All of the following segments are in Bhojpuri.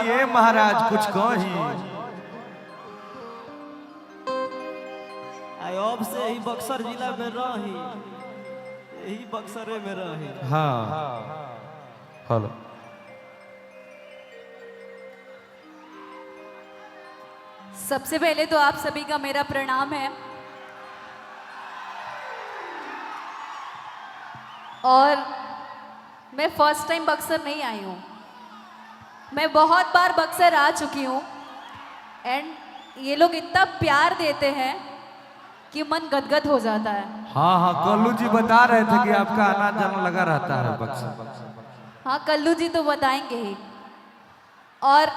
ये महाराज कुछ कही। अब से ही बक्सर जिला में रही, यही बक्सरे में रही। हाँ हेलो। सबसे पहले तो आप सभी का मेरा प्रणाम है और मैं फर्स्ट टाइम बक्सर नहीं आई हूँ, मैं बहुत बार बक्सर आ चुकी हूँ एंड ये लोग इतना प्यार देते हैं कि मन गदगद हो जाता है। हाँ हाँ कल्लू जी बता रहे थे कि आपका आना जाना लगा रहता है बक्सर। हाँ कल्लू जी तो बताएंगे ही। और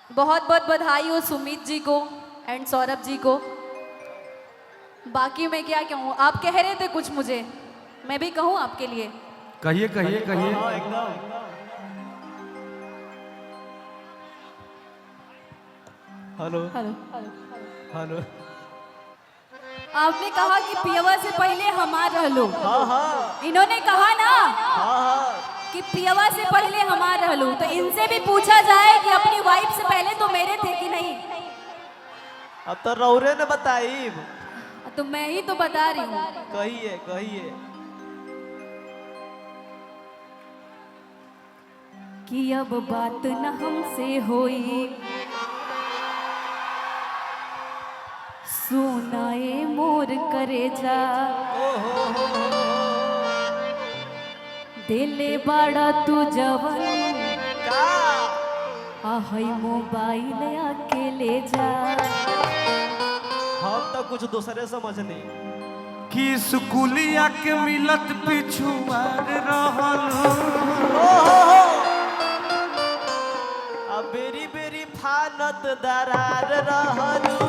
बहुत बहुत बधाई हो सुमित जी को एंड सौरभ जी को। बाकी मैं क्या कहूँ, आप कह रहे थे कुछ मुझे, मैं भी कहूँ आपके लिए। कहिए कहिए कहिए। एकदम हेलो हेलो हेलो। आपने कहा कि पियवा से पहले हमार रहलो। हाँ हाँ इन्होंने कहा ना हाँ कि पियवा से पहले हमार रहलो, तो इनसे भी पूछा जाए कि अपनी वाइफ से पहले तो मेरे थे कि नहीं। अब तो रौरे ने बताई, तो मैं ही तो बता रही हूँ। कहिए कहिए। कि अब बात न हमसे होई, सुनाए मोर करे जा, दिले बाड़ा तू जवन आहई मोबाइल आके ले जा। हम तो कुछ दूसरे समझनी कि स्कूलिया के मिलत पिछुआर रहल। अब बेरी बेरी फानत दरार रहलू।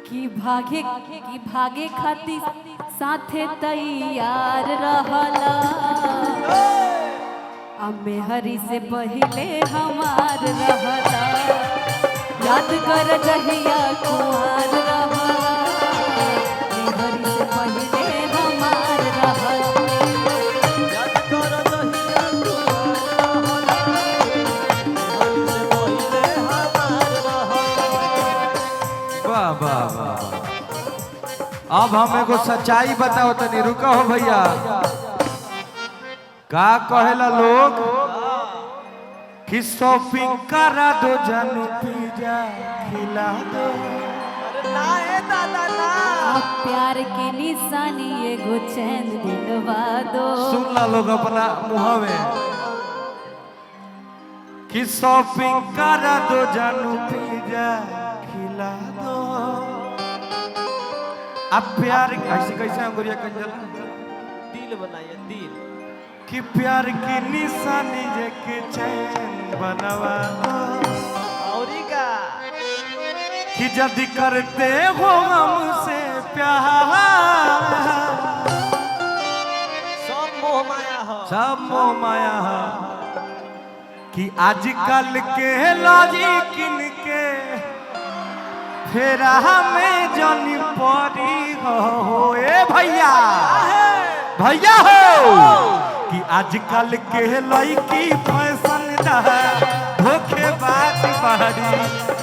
कि भागे खातिर साथे तैयार रहला, अम्मे हरी से पहले हमार रहला, याद कर जहिया कुआर रहला, हरी से पहले हमार रहला। याद कर दहिया कुआर रहला, हरी से पहिले हमार रहला। वाह वाह वाह। अब हम एगो सच्चाई बताओ तनी, रुका हो भैया। का कहेला लोग कि शॉपिंग करा दो जानू पिज्जा खिला दो। अरे ना ए दादा ना। आप प्यार की निशानी एगो चैन दिलवा दो। सुन ला लोग अपना मुँह में कि शॉपिंग करा दो जानू पिज्जा खिला दो। अब प्यार ऐसे कैसे अंगुरिया कंजल दिल बनाइए दिल। कि प्यार की निशानी जे के चैन बनवा दो। औरी का कि जल्दी करते हो हमसे प्यार, सब मोह माया हो। सब मोह माया है। कि आजकल के लॉजिक इनके फेरा हमें जानी पड़ी हो। ए भैया भैया हो कि आजकल के लड़की फैशन धोखे बात बाड़ी,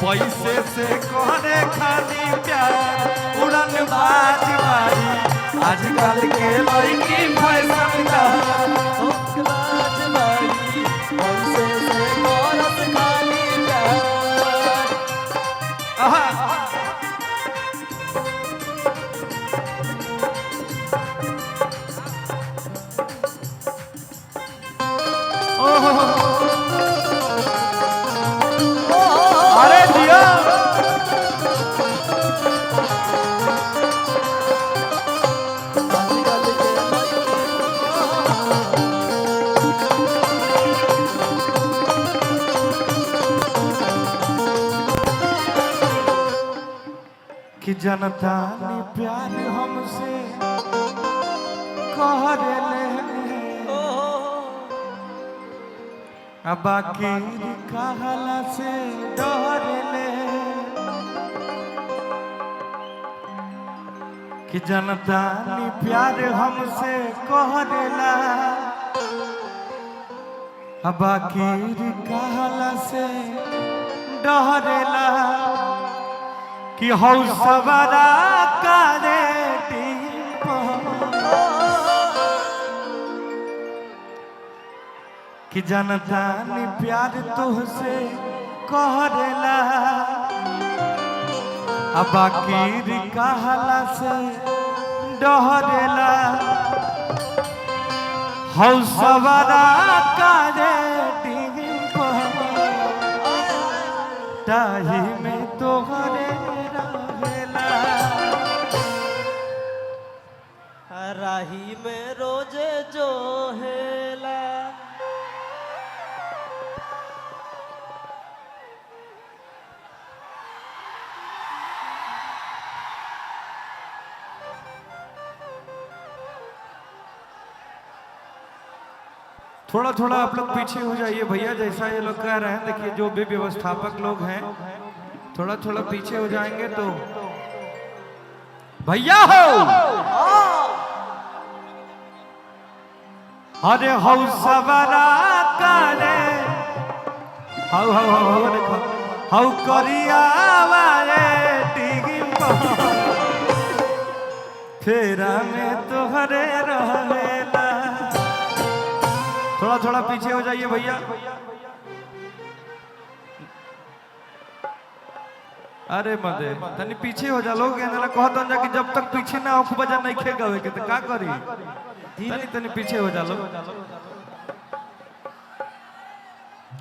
पैसे से करे खाली प्यार उड़न बाज बाड़ी। आजकल के लड़की फैशन धोखेबाज बाड़ी, हमसे से करत खाली प्यार। अरे दिया कि जनता ने प्यार हमसे कह ले, अब बाकी कहला से डर ले। कि जनता ने प्यार हमसे कह देला, बाकी कहला से डहरेला कि हौ सवारा कारे कि जनता ने प्यार तुहसे कहरेला बाकी कहला से डहरेला हौ सवारा कारे ताही में तोहरे रहेला राही में रोजे जो हेला। थोड़ा थोड़ा आप लोग पीछे हो जाइए भैया, जैसा ये लोग कह रहे हैं। देखिए जो भी व्यवस्थापक लोग हैं थोड़ा थोड़ा पीछे हो जाएंगे तो भैया हो। अरे हौ सवारा कारे हौ हौ हौ हौ देखो हौ करिया वाले फेरा में तोहरे रहेला। थोड़ा थोड़ा पीछे हो जाइए भैया। अरे मदे तनी पीछे हो जा। लोग कहता जा कि जब तक पीछे ना हो बजा नहीं खे गवे के तो का करी। तनी तनी पीछे हो जा। लोग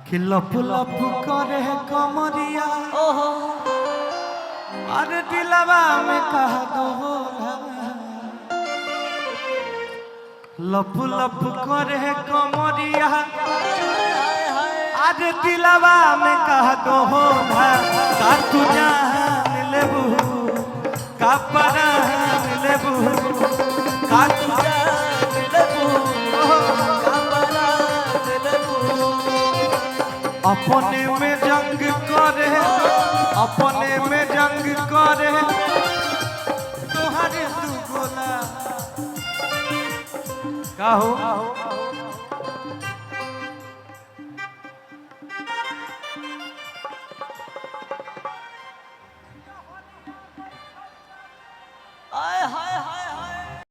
कि लप लप करे कमरिया ओहो अरे दिलवा में कह दो लप लप करे कमरिया आज दिलवा में कह दो का तू जान लेबू का परान लेबू का तू जान लेबू का परान लेबू। अपने में जंग करे अपने में जंग करे तुम्हारे तू गोला का हो